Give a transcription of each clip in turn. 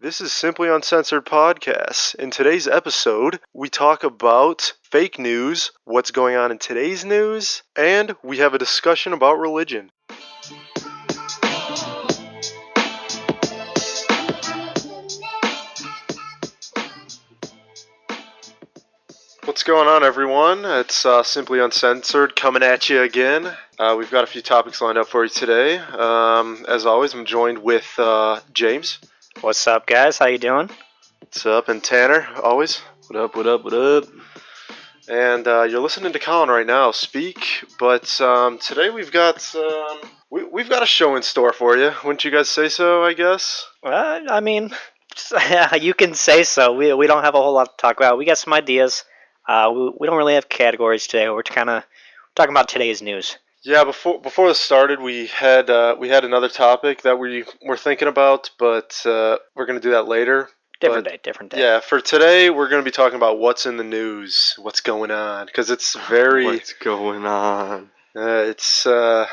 This is Simply Uncensored Podcast. In today's episode, we talk about fake news, what's going on in today's news, and we have a discussion about religion. What's going on, everyone? It's Simply Uncensored coming at you again. We've got a few topics lined up for you today. As always, I'm joined with James. What's up, guys? How you doing? What's up? And Tanner, always. What up, what up, what up? And you're listening to Colin right now speak, but today we've got we've got a show in store for you. Wouldn't you guys say so, I guess? I mean, you can say so. We don't have a whole lot to talk about. We got some ideas. We don't really have categories today. We're kind of talking about today's news. Yeah, before this started, we had another topic that we were thinking about, but we're going to do that later. Different day. Yeah, for today, we're going to be talking about what's in the news, what's going on, because it's very... What's going on? There's a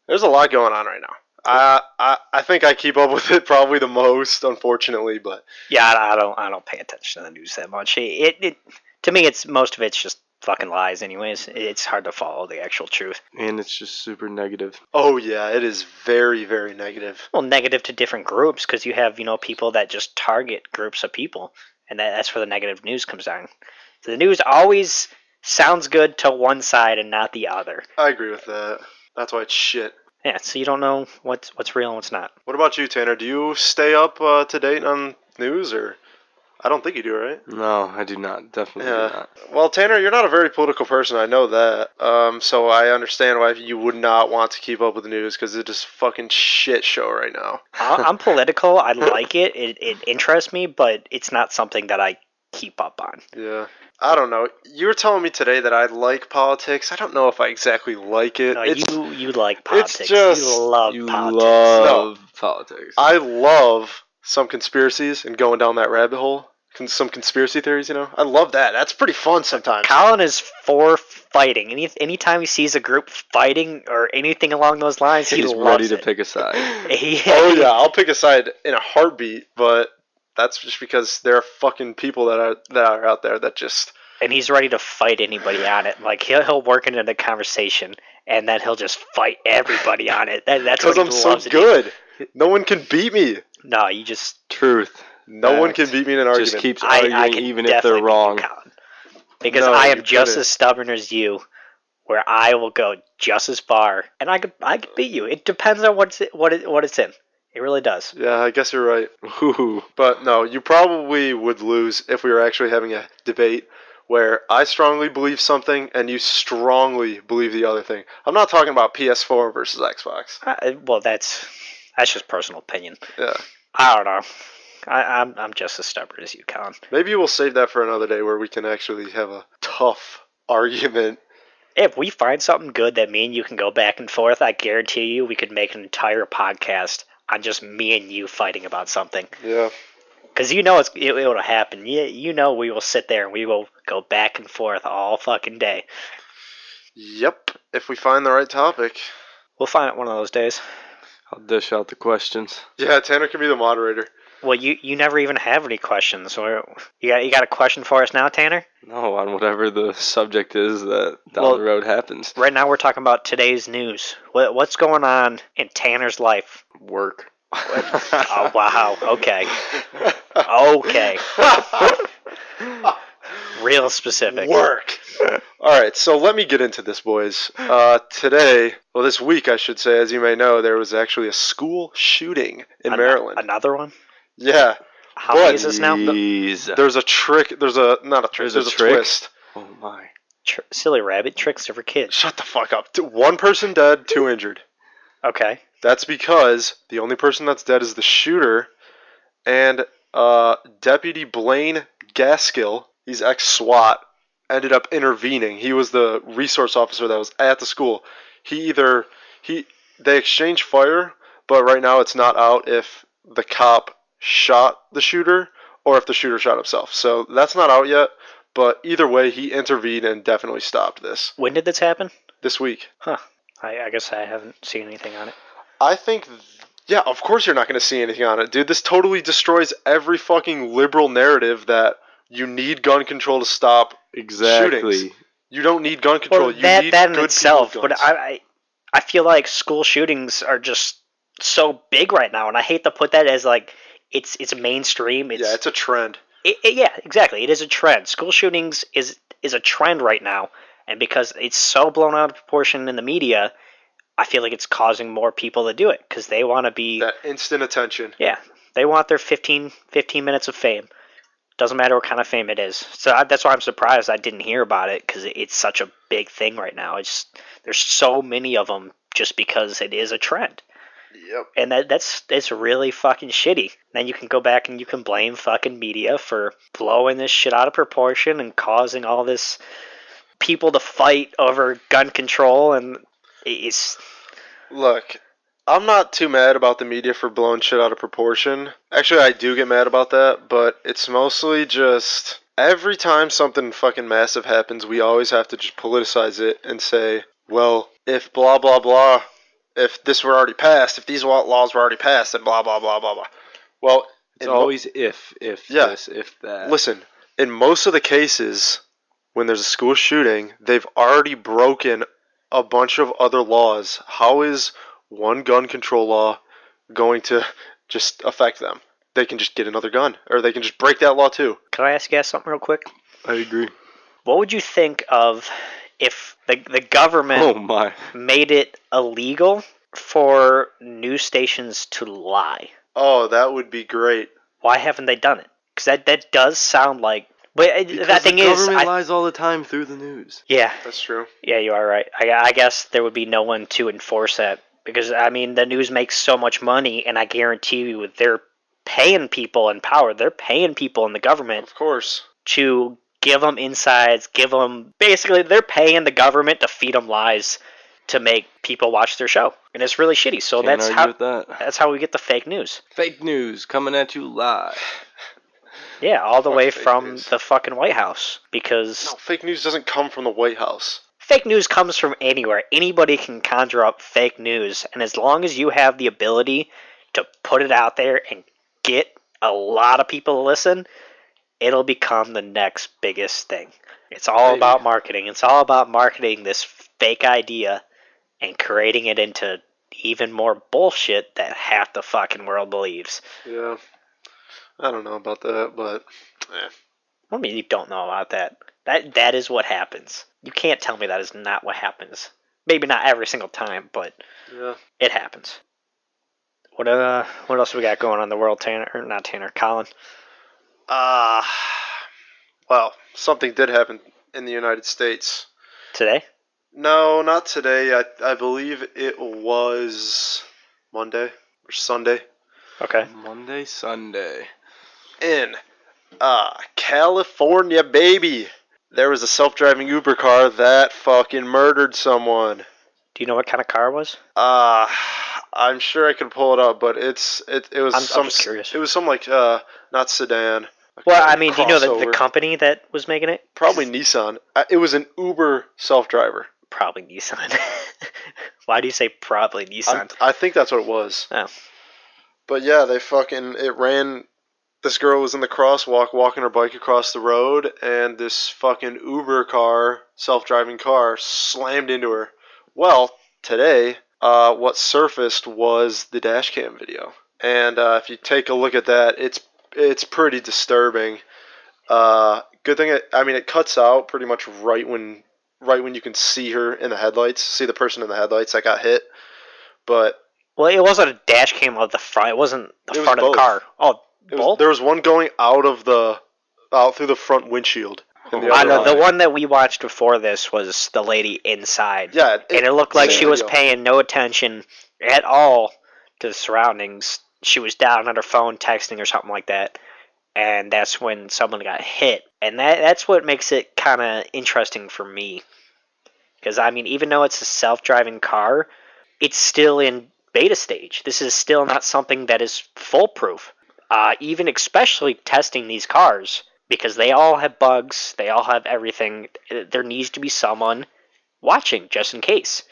lot going on right now. I think I keep up with it probably the most, unfortunately, but... Yeah, I don't pay attention to the news that much. To me, most of it's just fucking lies anyways. It's hard to follow the actual truth. And it's just super negative. Oh yeah, it is very, very negative. Well, negative to different groups, because you have, people that just target groups of people, and that's where the negative news comes down. So the news always sounds good to one side and not the other. I agree with that. That's why it's shit. Yeah, so you don't know what's real and what's not. What about you, Tanner? Do you stay up to date on news, or... I don't think you do, right? No, I do not. Definitely do not. Well, Tanner, you're not a very political person. I know that. So I understand why you would not want to keep up with the news, because it's just fucking shit show right now. I'm political. I like it. It interests me, but it's not something that I keep up on. Yeah. I don't know. You were telling me today that I like politics. I don't know if I exactly like it. No, you like politics. It's just... You love politics. Love politics. I love some conspiracies and going down that rabbit hole. Some conspiracy theories, I love that. That's pretty fun sometimes. Colin is for fighting. Anytime he sees a group fighting or anything along those lines, he's ready to pick a side. Oh yeah, I'll pick a side in a heartbeat, but that's just because there are fucking people that are out there that just... And he's ready to fight anybody on it. Like, he'll work into the conversation, and then he'll just fight everybody on it. That's what he loves. Because I'm so good. No one can beat me. No, you just... Truth. No one can beat me in an argument. Just keeps arguing even if they're wrong. Because I am just as stubborn as you, where I will go just as far, and I could beat you. It depends on what it's in. It really does. Yeah, I guess you're right. But no, you probably would lose if we were actually having a debate where I strongly believe something and you strongly believe the other thing. I'm not talking about PS4 versus Xbox. Well, that's just personal opinion. Yeah. I don't know. I'm just as stubborn as you, Colin. Maybe we'll save that for another day where we can actually have a tough argument. If we find something good that me and you can go back and forth, I guarantee you we could make an entire podcast on just me and you fighting about something. Yeah. Because it will happen. We will sit there and we will go back and forth all fucking day. Yep. If we find the right topic. We'll find it one of those days. I'll dish out the questions. Yeah, Tanner can be the moderator. Well, you never even have any questions. So you got a question for us now, Tanner? No, on whatever the subject is that down the road happens. Right now we're talking about today's news. What's going on in Tanner's life? Work. Oh, wow. Okay. Real specific. Work. All right, so let me get into this, boys. This week, I should say, as you may know, there was actually a school shooting in Maryland. Another one? Yeah. How many is this now? There's a trick. There's a twist. Oh, my. Silly rabbit. Tricks are for kids. Shut the fuck up. One person dead, 2 injured. Okay. That's because the only person that's dead is the shooter, and Deputy Blaine Gaskill, he's ex-SWAT, ended up intervening. He was the resource officer that was at the school. They exchanged fire, but right now it's not out if the cop shot the shooter or if the shooter shot himself. So that's not out yet, but either way, he intervened and definitely stopped this. When did this happen? This week. Huh. I guess I haven't seen anything on it. I think Yeah, of course you're not going to see anything on it, dude. This totally destroys every fucking liberal narrative that you need gun control to stop Exactly. shootings. You don't need gun control. Well, You that need that in good itself, people with but guns. I feel like school shootings are just so big right now, and I hate to put that as like it's mainstream. Yeah, it's a trend. Yeah, exactly. It is a trend. School shootings is a trend right now, and because it's so blown out of proportion in the media, I feel like it's causing more people to do it because they want to be. That instant attention. Yeah, they want their 15 minutes of fame. Doesn't matter what kind of fame it is. So that's why I'm surprised I didn't hear about it because it's such a big thing right now. There's so many of them just because it is a trend. Yep. And it's really fucking shitty. Then you can go back and you can blame fucking media for blowing this shit out of proportion and causing all this people to fight over gun control, and it's Look, I'm not too mad about the media for blowing shit out of proportion. Actually, I do get mad about that, but it's mostly just every time something fucking massive happens, we always have to just politicize it and say, well, if blah blah blah, if this were already passed, if these laws were already passed, then blah blah blah blah blah. Well, It's always if Yeah. this, if that. listen, in most of the cases, when there's a school shooting, they've already broken a bunch of other laws. How is one gun control law going to just affect them? They can just get another gun, or they can just break that law too. Can I ask you guys something real quick? I agree. What would you think of if the government Oh my. made it illegal for news stations to lie? Oh, that would be great. Why haven't they done it? Because that does sound like. But Because that thing the is, government lies all the time through the news. yeah, That's true. you are right. I guess there would be no one to enforce that because I mean the news makes so much money, and I guarantee you they're paying people in power. They're paying people in the government Of course. to give them insides, basically they're paying the government to feed them lies to make people watch their show, and it's really shitty. So Can't that's argue how with that. that's how we get the fake news. Fake news coming at you live. Yeah, all the Fuck way fake from news. the fucking White House because No, fake news doesn't come from the White House. fake news comes from anywhere. Anybody can conjure up fake news, and as long as you have the ability to put it out there and get a lot of people to listen, it'll become the next biggest thing. It's all Maybe. about marketing. It's all about marketing this fake idea and creating it into even more bullshit that half the fucking world believes. Yeah. I don't know about that, but I mean, you don't know about that. That is what happens. You can't tell me that is not what happens. Maybe not every single time, but yeah. it happens. What else we got going on in the world, Tanner? Or not Tanner, Colin. Well, something did happen in the United States. Today? No, not today. I believe it was Monday or Sunday. Okay. Monday, Sunday. In California, baby. There was a self-driving Uber car that fucking murdered someone. Do you know what kind of car it was? I'm sure I could pull it up, but it was I'm just curious. It was some like not sedan. Well, I mean, do you know the crossover. company that was making it? Probably Nissan. It was an Uber self-driver. Probably Nissan. Why do you say probably Nissan? I think that's what it was. Oh. But yeah, it ran. This girl was in the crosswalk walking her bike across the road, and this fucking Uber car, self-driving car, slammed into her. Well, today, what surfaced was the dash cam video. And if you take a look at that, it's pretty disturbing. Good thing it cuts out pretty much right when you can see her in the headlights, see the person in the headlights that got hit. But Well, it wasn't a dash cam of the front. It wasn't the It was front of both. the car. Oh, both? there was one going out through the front windshield. And the I other know. one- The one that we watched before this was the lady inside. Yeah, And it looked like same she was video. paying no attention at all to the surroundings. She was down on her phone texting or something like that. And that's when someone got hit. And that's what makes it kind of interesting for me. Because, I mean, even though it's a self-driving car, it's still in beta stage. This is still not something that is foolproof. Even especially testing these cars, because they all have bugs, they all have everything. There needs to be someone watching just in case.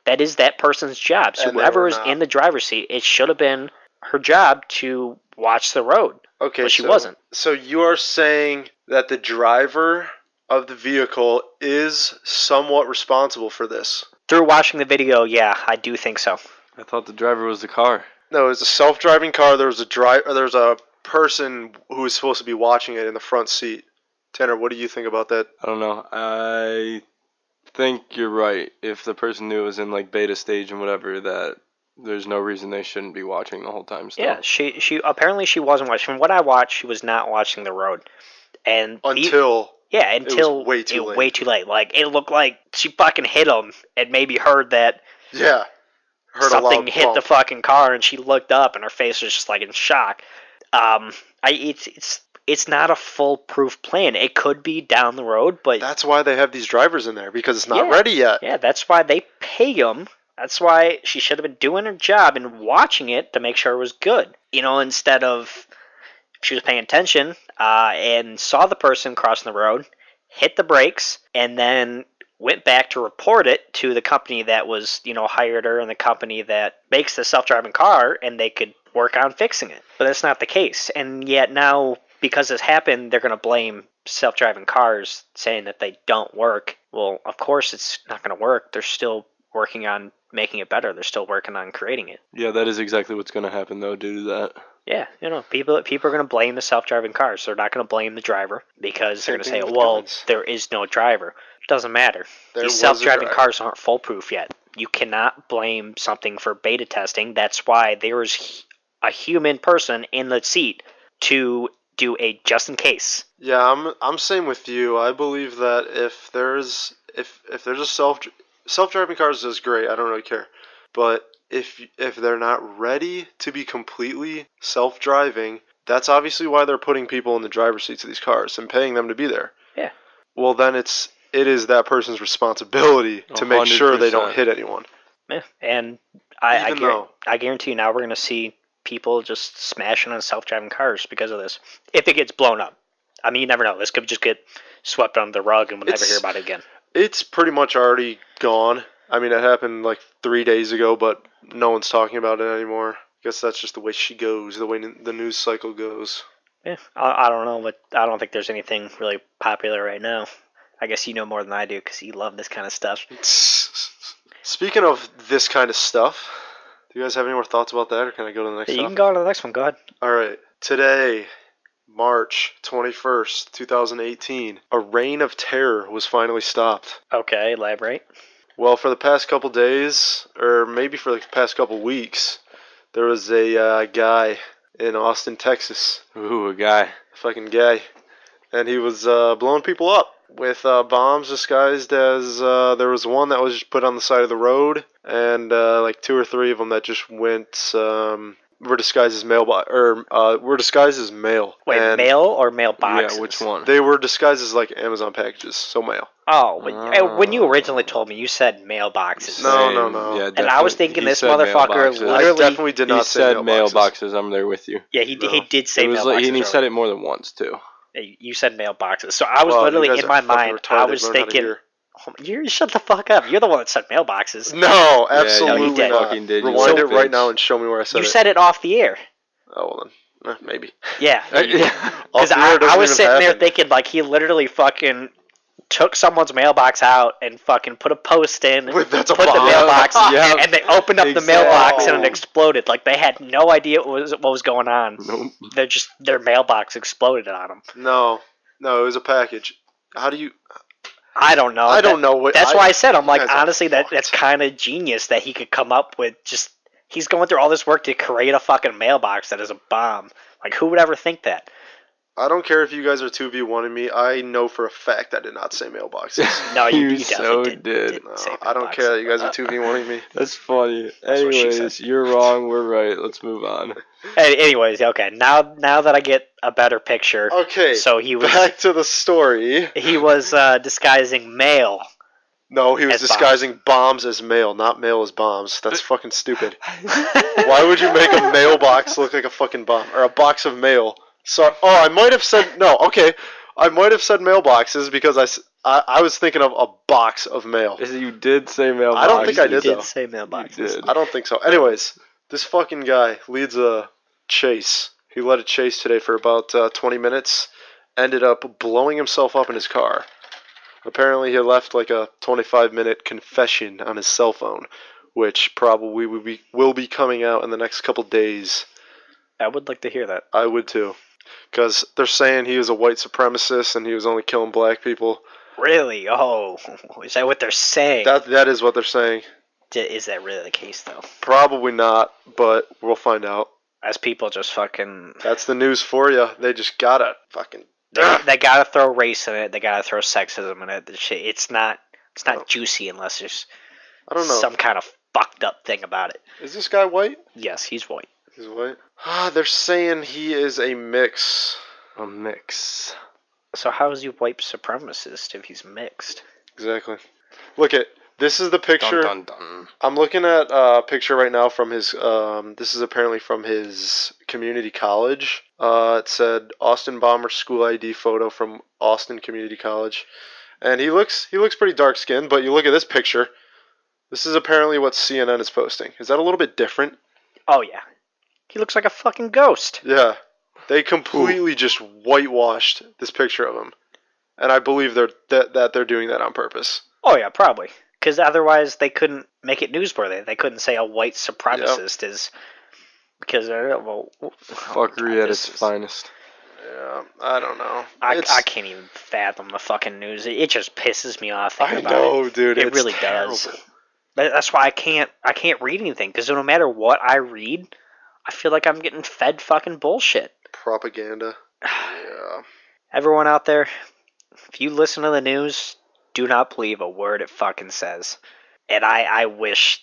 That is that person's job. So And they whoever were is not. in the driver's seat, it should have been her job to watch the road. Okay, But she wasn't. So you are saying that the driver of the vehicle is somewhat responsible for this? Through watching the video, yeah, I do think so. I thought the driver was the car. No, it was a self-driving car. There was a person who was supposed to be watching it in the front seat. Tanner, what do you think about that? I don't know. I think you're right. If the person knew it was in like beta stage and whatever, that there's no reason they shouldn't be watching the whole time still. Yeah, she apparently she wasn't watching. From what I watched, she was not watching the road. And Until it was way too late. Way too late. Like it looked like she fucking hit him and maybe heard that yeah, heard something a loud hit bump. the fucking car, and she looked up and her face was just like in shock. It's not a foolproof plan. It could be down the road, but That's why they have these drivers in there, because it's not Yeah. ready yet. yeah, that's why they pay them. That's why she should have been doing her job and watching it to make sure it was good. Instead of she was paying attention and saw the person crossing the road, hit the brakes, and then went back to report it to the company that was, hired her and the company that makes the self-driving car, and they could work on fixing it. But that's not the case. And yet now, because this happened, they're going to blame self-driving cars, saying that they don't work. Well, of course it's not going to work. They're still working on making it better. They're still working on creating it. Yeah, that is exactly what's going to happen though due to that. Yeah, people are going to blame the self-driving cars. They're not going to blame the driver because they're going to Same say, thing with well, guns. there is no driver. It doesn't matter. There These was a self-driving driver. cars aren't foolproof yet. You cannot blame something for beta testing. That's why there is a human person in the seat to do a just in case. Yeah, I'm same with you. I believe that if there's a self-driving cars is great. I don't really care, but if they're not ready to be completely self-driving, that's obviously why they're putting people in the driver's seats of these cars and paying them to be there. Yeah. Well, then it is that person's responsibility to make sure they don't 100%. hit anyone. Yeah. And I Even though- guarantee you now we're going to see people just smashing on self-driving cars because of this. If it gets blown up. I mean, you never know. This could just get swept under the rug and we'll never It's- hear about it again. It's pretty much already gone. I mean, it happened like 3 days ago, but no one's talking about it anymore. I guess that's just the way she goes, the way the news cycle goes. Yeah, I don't know, but I don't think there's anything really popular right now. I guess you know more than I do because you love this kind of stuff. Speaking of this kind of stuff, do you guys have any more thoughts about that, or can I go to the next You topic? can go on to the next one. Go ahead. All right. Today, March 21st, 2018, a reign of terror was finally stopped. Okay, elaborate. Well, for the past couple days, or maybe for like the past couple weeks, there was a guy in Austin, Texas, Ooh, a guy. fucking guy, and he was blowing people up with bombs disguised as there was one that was just put on the side of the road, and like 2 or 3 of them that just were disguised as were disguised as mail. Wait, And mail or mailboxes? Yeah, which one? They were disguised as like Amazon packages, so mail. Oh, when you originally told me, you said mailboxes. No. Yeah, And I was definitely. thinking He this said motherfucker mailboxes. I literally. definitely did He not say said mailboxes. mailboxes. I'm there with you. Yeah, he No. did say It was mailboxes. like, and he said earlier. it more than once too. You said mailboxes. So I was Wow, you literally guys in are my fucking mind. I retarded. was Learn how to thinking, hear. you shut the fuck up. You're the one that said mailboxes. No, Yeah, absolutely you did. not. Fucking did, you Rewind little it right bitch. now and show me where I said You it. said it off the air. Oh, well then. Maybe. Yeah. Off Because the air I doesn't was even sitting there happen. thinking, like, he literally fucking took someone's mailbox out and fucking put a post in, That's a put the bomb. mailbox, Yep. and they opened up the Exactly. mailbox and it exploded. Like, they had no idea what was going on. Nope. Their mailbox exploded on them. No, it was a package. How do you? I don't know. I don't know what. That's why I said, I'm you like, guys are honestly, that's fucked. kind of genius that he could come up with just. He's going through all this work to create a fucking mailbox that is a bomb. Like, who would ever think that? I don't care if you guys are 2v1ing me. I know for a fact I did not say mailboxes. No, you You definitely so did. No, say I don't mailbox. care that you guys are 2v1ing me. That's funny. That's what she Anyways, said. you're wrong. We're right. Let's move on. Anyways, okay. Now that I get a better picture, Okay, so he was back to the story. disguising mail. No, he was As disguising bombs as mail, not mail as bombs. That's fucking stupid. Why would you make a mailbox look like a fucking bomb? Or a box of mail? So, I might have said... No, okay. I might have said mailboxes because I was thinking of a box of mail. You did say mailbox. I don't think I You did, did though. say mailboxes. You did. I don't think so. Anyways, this fucking guy leads a chase. He led a chase today for about 20 minutes. Ended up blowing himself up in his car. Apparently, he left like a 25-minute confession on his cell phone, which probably will be coming out in the next couple days. I would like to hear that. I would too. Because they're saying he was a white supremacist and he was only killing black people. Really? Oh, is that what they're saying? That is what they're saying. Is that really the case, though? Probably not, but we'll find out. As people just fucking... That's the news for you. They just gotta fucking... They gotta throw race in it. They gotta throw sexism in it. It's not juicy unless there's I don't know. some kind of fucked up thing about it. Is this guy white? Yes, he's white. He's white. They're saying he is a mix. A mix. So how is he white supremacist if he's mixed? Exactly. Look at this is the picture. Dun, dun, dun. I'm looking at a picture right now from his. This is apparently from his community college. It said Austin Bomber school ID photo from Austin Community College, and he looks pretty dark skinned. But you look at this picture. This is apparently what CNN is posting. Is that a little bit different? Oh yeah, he looks like a fucking ghost. Yeah, they completely just whitewashed this picture of him, and I believe that they're doing that on purpose. Oh yeah, probably. Because otherwise they couldn't make it newsworthy. They couldn't say a white supremacist is... Because, Fuckery at its finest. Yeah, I don't know. I can't even fathom the fucking news. It just pisses me off thinking I about know, it. dude. It It's really terrible. does. That's why I can't read anything. Because no matter what I read, I feel like I'm getting fed fucking bullshit. Propaganda. Yeah. Everyone out there, if you listen to the news, do not believe a word it fucking says. And I wish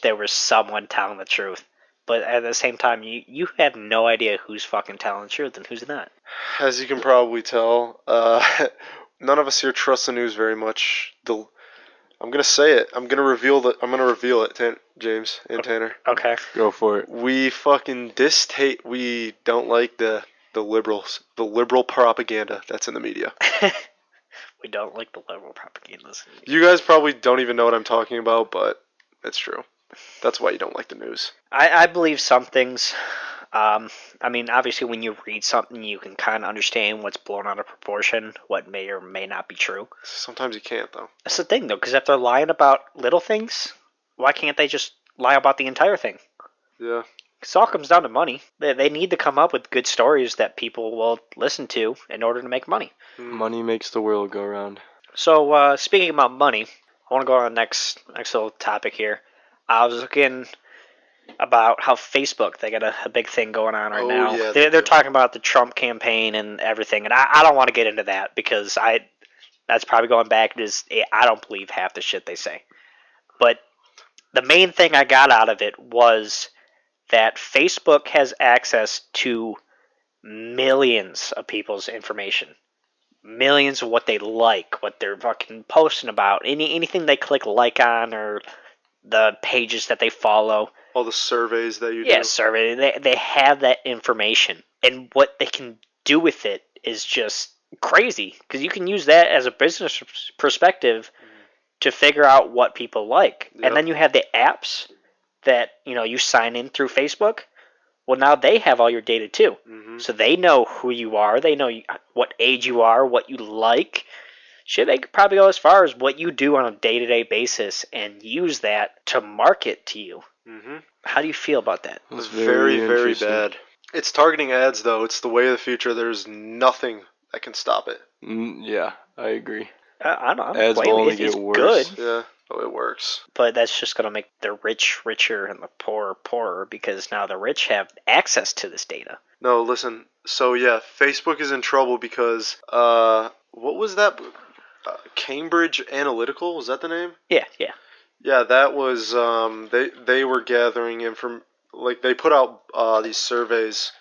there was someone telling the truth. But at the same time, you have no idea who's fucking telling the truth and who's not. As you can probably tell, none of us here trust the news very much. I'm gonna say it. I'm gonna reveal it, James and Tanner. Okay. Go for it. We fucking hate. We don't like the liberals, the liberal propaganda that's in the media. We don't like the liberal propaganda. You guys probably don't even know what I'm talking about, but it's true. That's why you don't like the news. I believe some things. I mean, obviously, when you read something, you can kind of understand what's blown out of proportion, what may or may not be true. Sometimes you can't, though. That's the thing, though, because if they're lying about little things, why can't they just lie about the entire thing? Yeah. Because it all comes down to money. They need to come up with good stories that people will listen to in order to make money. Money makes the world go round. So, speaking about money, I want to go on the next little topic here. I was looking about how Facebook, they got a big thing going on right now. Yeah, They're talking about the Trump campaign and everything, and I don't want to get into that because that's probably going back to I don't believe half the shit they say. But the main thing I got out of it was that Facebook has access to millions of people's information. Millions of what they like, what they're fucking posting about, anything they click like on or the pages that they follow. All the surveys that you do. Yeah, survey. They have that information, and what they can do with it is just crazy. Because you can use that as a business perspective to figure out what people like, Yep. and then you have the apps that you sign in through Facebook. Well, now they have all your data too, so they know who you are. They know what age you are, what you like. Shit, they could probably go as far as what you do on a day-to-day basis and use that to market to you. Mm-hmm. How do you feel about that? It's very, very interesting. bad. It's targeting ads, though. It's the way of the future. There's nothing that can stop it. Yeah, I agree. I don't know. Ads will only It's get worse. good, Yeah. Oh, it works. but that's just going to make the rich richer and the poor poorer because now the rich have access to this data. No, listen. So, yeah, Facebook is in trouble because, what was that? Cambridge Analytical? Was that the name? Yeah. Yeah, that was, they were gathering like, they put out, these surveys.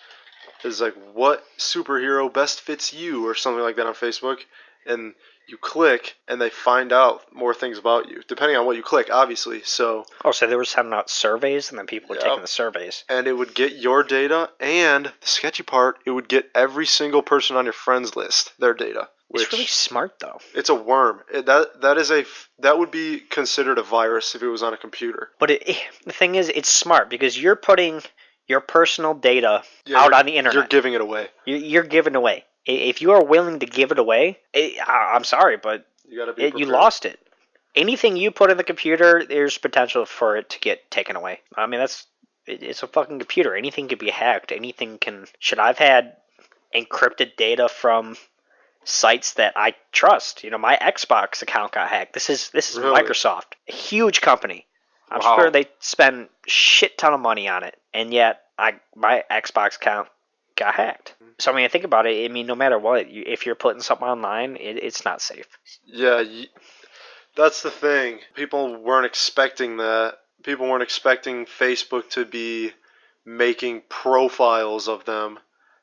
It's like, what superhero best fits you, or something like that on Facebook. And you click, and they find out more things about you, depending on what you click, obviously. So, so they were sending out surveys, and then people were taking the surveys. and it would get your data, and the sketchy part, it would get every single person on your friends list, their data. It's really smart, though. It's a worm. That would be considered a virus if it was on a computer. But the thing is, it's smart because you're putting your personal data out on the internet. You're giving it away. You're giving it away. If you are willing to give it away, I'm sorry, but you lost it. Anything you put in the computer, there's potential for it to get taken away. I mean, it's a fucking computer. Anything could be hacked. Anything can. Should I've had encrypted data from sites that I trust? My Xbox account got hacked. This is Really? Microsoft, a huge company. I'm sure they spend shit ton of money on it, and yet my Xbox account got hacked. So I mean, think about it. I mean, no matter what, if you're putting something online, it's not safe. Yeah, that's the thing. People weren't expecting that. People weren't expecting Facebook to be making profiles of them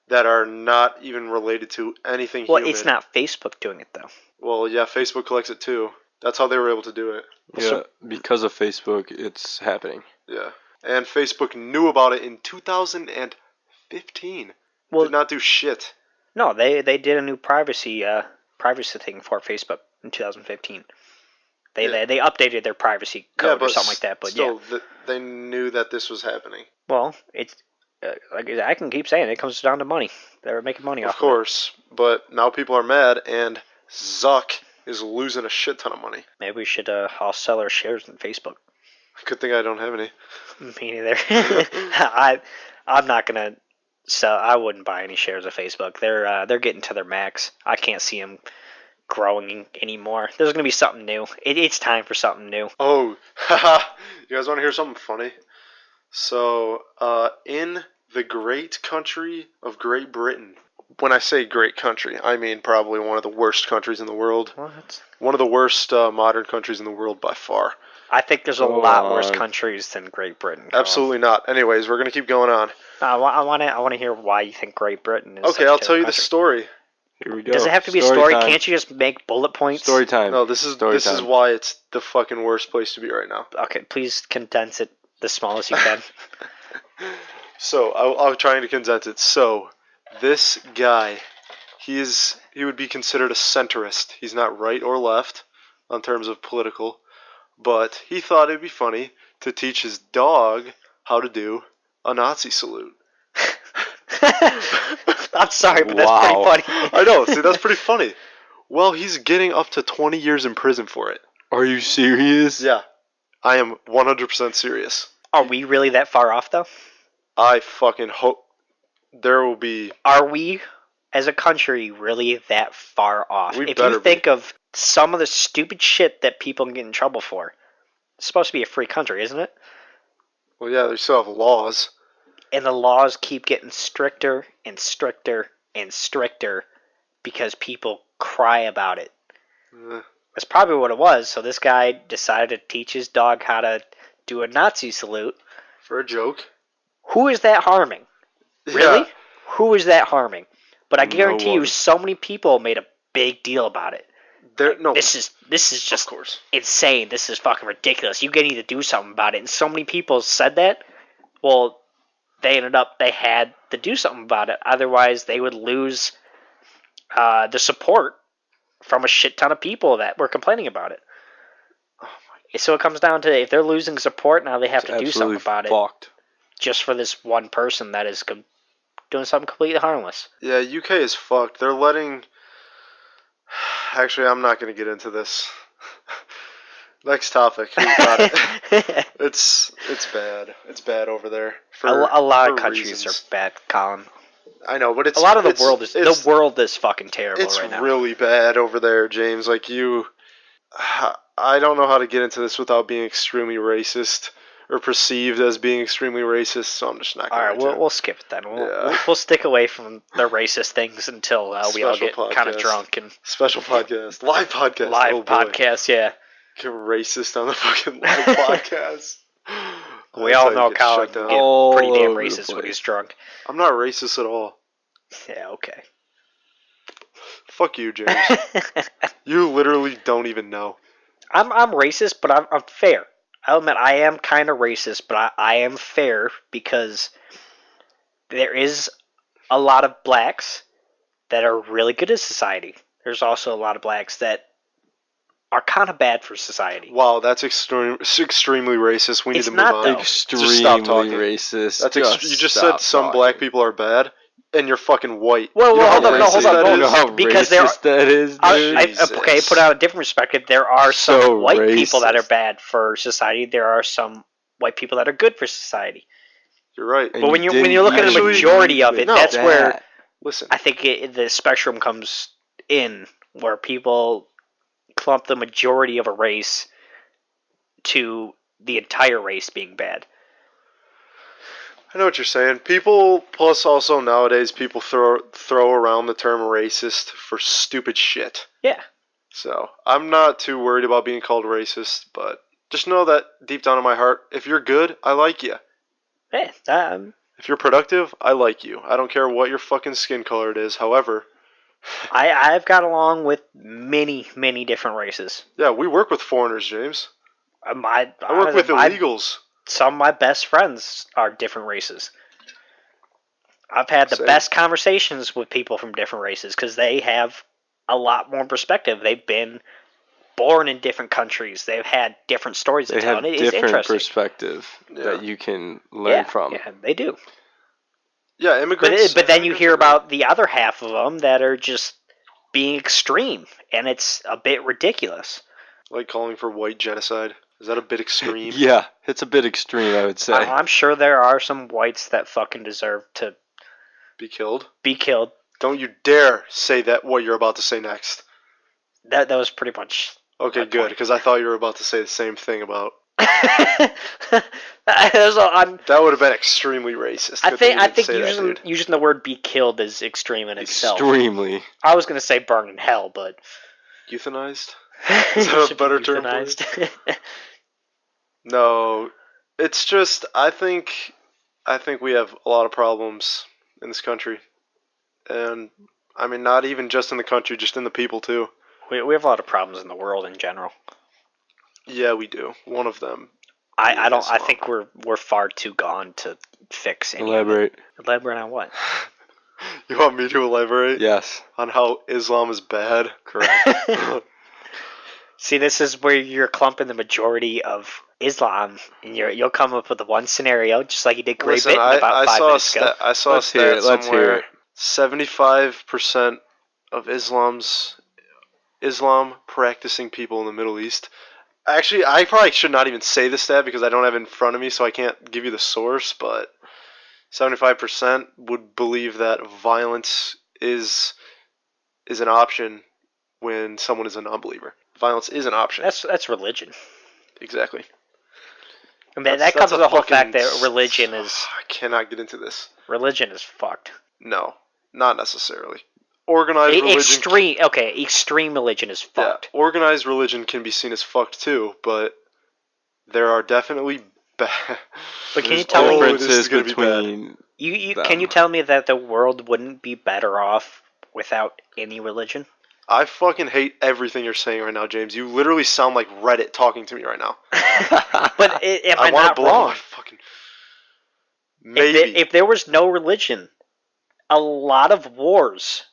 that are not even related to anything human. Well, it's not Facebook doing it, though. Well, yeah, Facebook collects it too. That's how they were able to do it. Yeah, because of Facebook, it's happening. Yeah. And Facebook knew about it in 2015. Well, did not do shit. No, they did a new privacy thing for Facebook in 2015. They updated their privacy code or something like that. But still, they knew that this was happening. Well, it's like I can keep saying it comes down to money. They're making money off. Of course, but now people are mad, and Zuck is losing a shit ton of money. Maybe we should all sell our shares in Facebook. Good thing I don't have any. Me neither. I'm not gonna sell. I wouldn't buy any shares of Facebook. They're getting to their max. I can't see them growing anymore. There's gonna be something new. It's time for something new. Oh, haha! You guys want to hear something funny? So, in the great country of Great Britain. When I say great country, I mean probably one of the worst countries in the world. What? One of the worst modern countries in the world by far. I think there's a lot worse countries than Great Britain. Absolutely not. Anyways, we're gonna keep going on. I want to hear why you think Great Britain is. Okay, I'll tell you the story. Here we go. Does it have to be a story? Can't you just make bullet points? Story time. No, this is why it's the fucking worst place to be right now. Okay, please condense it the smallest you can. So I'll try to condense it. So this guy, he would be considered a centrist. He's not right or left on terms of political, but he thought it'd be funny to teach his dog how to do a Nazi salute. I'm sorry, but that's pretty funny. I know. See, that's pretty funny. Well, he's getting up to 20 years in prison for it. Are you serious? Yeah. I am 100% serious. Are we really that far off, though? I fucking hope there will be... Are we, as a country, really that far off? If you think of some of the stupid shit that people get in trouble for, it's supposed to be a free country, isn't it? Well, yeah, they still have laws. And the laws keep getting stricter and stricter and stricter because people cry about it. That's probably what it was. So this guy decided to teach his dog how to do a Nazi salute. For a joke. Who is that harming? Really? Yeah. Who is that harming? But I guarantee you so many people made a big deal about it. This is just insane. This is fucking ridiculous. You need to do something about it. And so many people said that. Well, they had to do something about it. Otherwise, they would lose the support from a shit ton of people that were complaining about it. So it comes down to if they're losing support, now they have to do something about it. Just for this one person that is doing something completely harmless. Yeah, UK is fucked. They're letting... Actually, I'm not going to get into this. Next topic. Who's got it? It's bad. It's bad over there. A lot of countries are bad, Colin. I know, but it's... A lot of the world is... The world is fucking terrible right now. It's really bad over there, James. Like, I don't know how to get into this without being extremely racist. Or perceived as being extremely racist, so I'm just not going to. Alright, we'll skip it then. We'll stick away from the racist things until we all get kind of drunk. Special podcast. Live podcast. Live podcast, yeah. Get racist on the fucking live podcast. We all know Colin can get pretty damn racist when he's drunk. I'm not racist at all. Yeah, okay. fuck you, James. You literally don't even know. I'm racist, but I'm fair. I'll admit I am kind of racist, but I am fair because there is a lot of blacks that are really good at society. There's also a lot of blacks that are kind of bad for society. Wow, that's extremely racist. We need It's to move not, on. though. Extremely Just stop talking. racist. That's you just stop said some talking. black people are bad, and you're fucking white. Well, You know hold how on, no, hold racist on, that hold You know is? how Because racist that is, dude? Okay, put out a different perspective. There are some So white people that are racist. bad for society. There are some white people that are good for society. You're right. And But when you you're looking at the actually majority of it, no. that's where that. Listen, I think the spectrum comes in, where people clump the majority of a race to the entire race being bad. I know what you're saying. People, plus also nowadays, people throw around the term racist for stupid shit. Yeah. So I'm not too worried about being called racist, but just know that deep down in my heart, if you're good, I like you. Hey, If you're productive, I like you. I don't care what your fucking skin color it is. However, I've got along with many different races. yeah, we work with foreigners, James. I work with my- illegals. Some of my best friends are different races. I've had the Same. best conversations with people from different races because they have a lot more perspective. They've been born in different countries. They've had different stories to They tell. have And it's different interesting. perspective Yeah. that you can learn from. Yeah, they do. Yeah, immigrants. But then you hear about the other half of them that are just being extreme, and it's a bit ridiculous. like calling for white genocide. Is that a bit extreme? Yeah, it's a bit extreme, I would say. I'm sure there are some whites that fucking deserve to Be killed? be killed. Don't you dare say that what you're about to say next. That was pretty much. Okay, My good, point. because I thought you were about to say the same thing about. I'm, That would have been extremely racist. I Good thing think you I didn't think say that, using dude. using the word "be killed" is extreme in itself. Extremely. I was gonna say burn in hell, but Euthanized? is that a better term for it? No, it's just I think we have a lot of problems in this country, and I mean not even just in the country, just in the people too. we have a lot of problems in the world in general. Yeah, we do. One of them. I don't. I Islam. think we're far too gone to fix any of it. Elaborate. Elaborate on what? You want me to elaborate Yes. on how Islam is bad? Correct. See, this is where you're clumping the majority of Islam, and you'll come up with the one scenario, just like you did Great Listen, Britain about 5 minutes ago. I saw Let's a hear stat it, let's hear somewhere. it. 75% of Islam practicing people in the Middle East. Actually, I probably should not even say the stat because I don't have it in front of me, so I can't give you the source. But 75% would believe that violence is an option when someone is a non-believer. Violence is an option. That's religion. Exactly. I mean, That's- that comes that's to a the whole fucking fact that religion is I cannot get into this. fucked. No, not necessarily. Organized religion. Extreme religion is fucked. Yeah, organized religion can be seen as fucked too, but there are definitely bad. But can you There's tell me- this differences is gonna be bad. between Can you tell me that the world wouldn't be better off without any religion? I fucking hate everything you're saying right now, James. You literally sound like Reddit talking to me right now. But am I wanna not blow wrong? my fucking. Maybe. If there was no religion, a lot of wars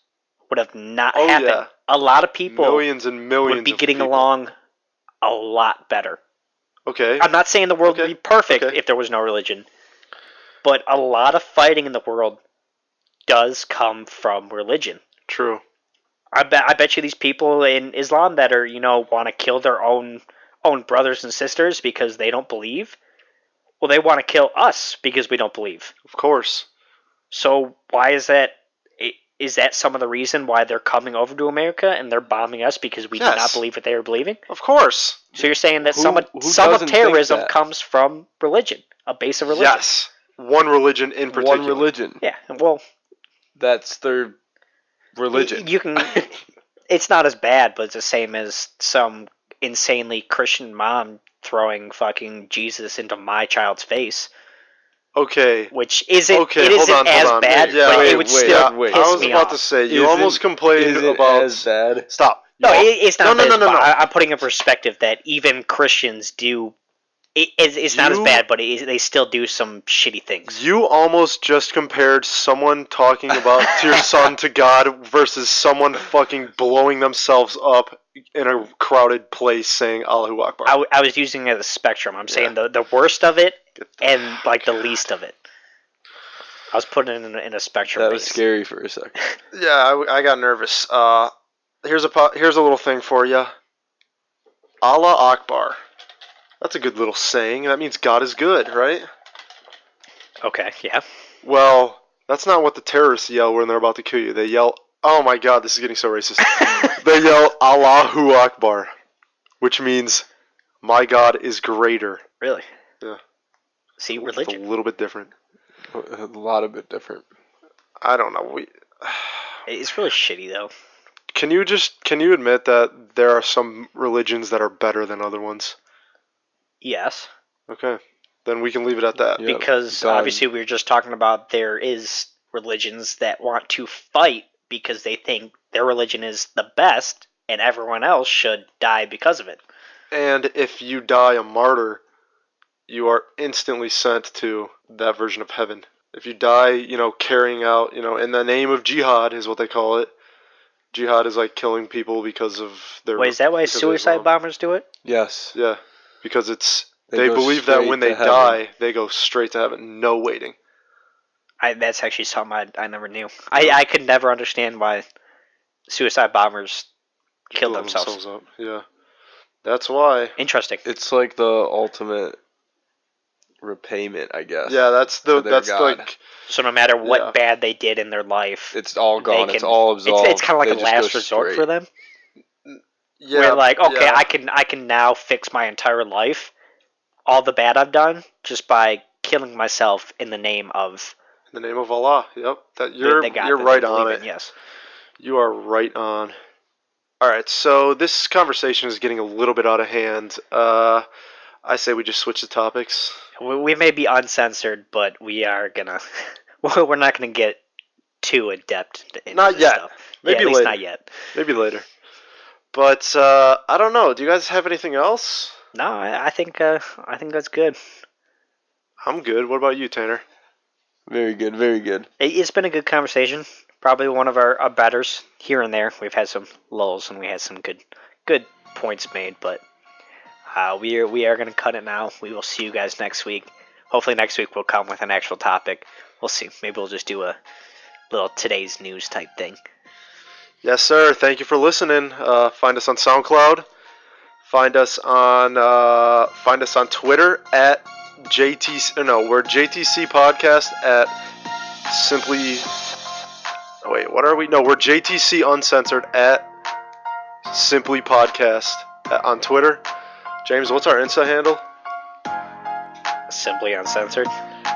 would have not Oh, happened. yeah. A lot of people millions and millions would be of getting people. along a lot better. Okay. I'm not saying the world would Okay, be perfect okay. if there was no religion, but a lot of fighting in the world does come from religion. True. I bet you these people in Islam that are, want to kill their own brothers and sisters because they don't believe. Well, they want to kill us because we don't believe. Of course. So why is that? Is that some of the reason why they're coming over to America and they're bombing us because we did not Yes. believe what they were believing? Of course. So you're saying that Who- some of who doesn't think terrorism that? comes from religion, a base of religion. Yes. One religion in particular. one religion. Yeah. Well, That's their religion. you can. It's not as bad, but it's the same as some insanely Christian mom throwing fucking Jesus into my child's face. Okay. which isn't Okay, it hold isn't on, as hold on. bad, Yeah, but wait, it would wait, still wait. piss I was me about off. to say, you almost complained Is it about... as bad? Stop. No, it's not. No. I'm putting in perspective that even Christians do. It's not as bad, but they still do some shitty things. You almost just compared someone talking about to your son to God versus someone fucking blowing themselves up in a crowded place saying Allahu Akbar. I was using it as a spectrum. I'm saying the worst of it and like the least of it. I was putting it in a spectrum. That was scary for a second. Yeah, I got nervous. Here's a little thing for you. Allah Akbar. That's a good little saying. That means God is good, right? Okay, yeah. Well, that's not what the terrorists yell when they're about to kill you. They yell, oh my god, this is getting so racist. They yell, Allahu Akbar, which means, my God is greater. Really? Yeah. See, It's religion. a little bit different. A lot of it different. I don't know. It's really shitty, though. Can you admit that there are some religions that are better than other ones? Yes. Okay. Then we can leave it at that. Yep, Because done. obviously we were just talking about there is religions that want to fight because they think their religion is the best and everyone else should die because of it. And if you die a martyr, you are instantly sent to that version of heaven. If you die, carrying out, in the name of jihad is what they call it. Jihad is like killing people because of their... Wait, is that why because of suicide Islam. bombers do it? Yes. Yeah, because they go believe that when straight they to heaven. die, they go straight to heaven, no waiting. That's actually something I never knew. I could never understand why suicide bombers kill Blow themselves. up. Yeah, that's why. Interesting. It's like the ultimate repayment, I guess. Yeah, that's to their God. like... So no matter what Yeah. bad they did in their life, It's all gone. they It's can- all absolved. it's kind of like They a just go last resort straight. for them. Yeah, Where like, okay, yeah. I can now fix my entire life, all the bad I've done, just by killing myself in the name of In the name of Allah. Yep, that the you're God you're that right they on believe it. in, yes. You are right on. All right, so this conversation is getting a little bit out of hand. I say we just switch the topics. We may be uncensored, but we are gonna. We're not gonna get too in depth into Not this yet. stuff. Maybe at least later. not yet. Maybe later. But I don't know. Do you guys have anything else? No, I think that's good. I'm good. What about you, Tanner? Very good. Very good. It's been a good conversation. Probably one of our betters here and there. We've had some lulls and we had some good points made, but we are going to cut it now. We will see you guys next week. Hopefully next week we'll come with an actual topic. We'll see. Maybe we'll just do a little today's news type thing. Yes, sir. Thank you for listening. Find us on SoundCloud. Find us on Twitter at JTC. No, we're JTC Podcast at simply. Wait, what are we? No, we're JTC Uncensored at Simply Podcast on Twitter. James, what's our Insta handle? Simply Uncensored.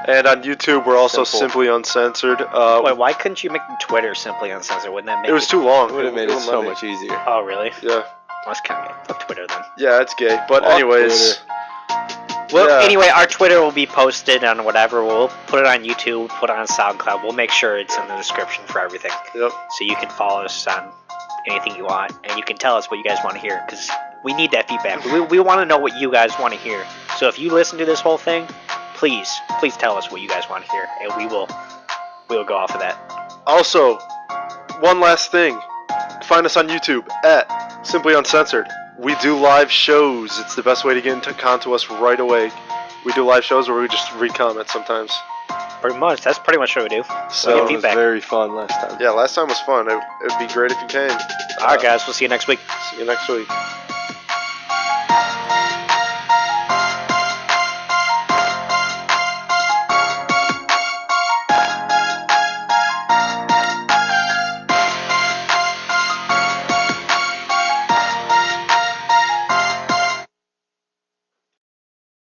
And on YouTube, we're also Simple. Simply Uncensored. Wait, why couldn't you make Twitter Simply Uncensored? Wouldn't that make it was too long. It would have made it wouldn't so let me. much easier. Oh, really? Yeah, That's kind of fuck Twitter then. yeah, it's gay. But Fuck anyways, Well, yeah. anyway, our Twitter will be posted on whatever. We'll put it on YouTube, put it on SoundCloud. We'll make sure it's in the description for everything. Yep. So you can follow us on anything you want, and you can tell us what you guys want to hear, because we need that feedback. We want to know what you guys want to hear. So if you listen to this whole thing, please tell us what you guys want to hear, and we will go off of that. Also, one last thing. Find us on YouTube at Simply Uncensored. We do live shows. It's the best way to get into contact us right away. We do live shows where we just read comments sometimes. Pretty much. That's pretty much what we do. So, Give It was feedback. very fun last time. yeah, last time was fun. It'd be great if you came. All right, guys. We'll see you next week. See you next week.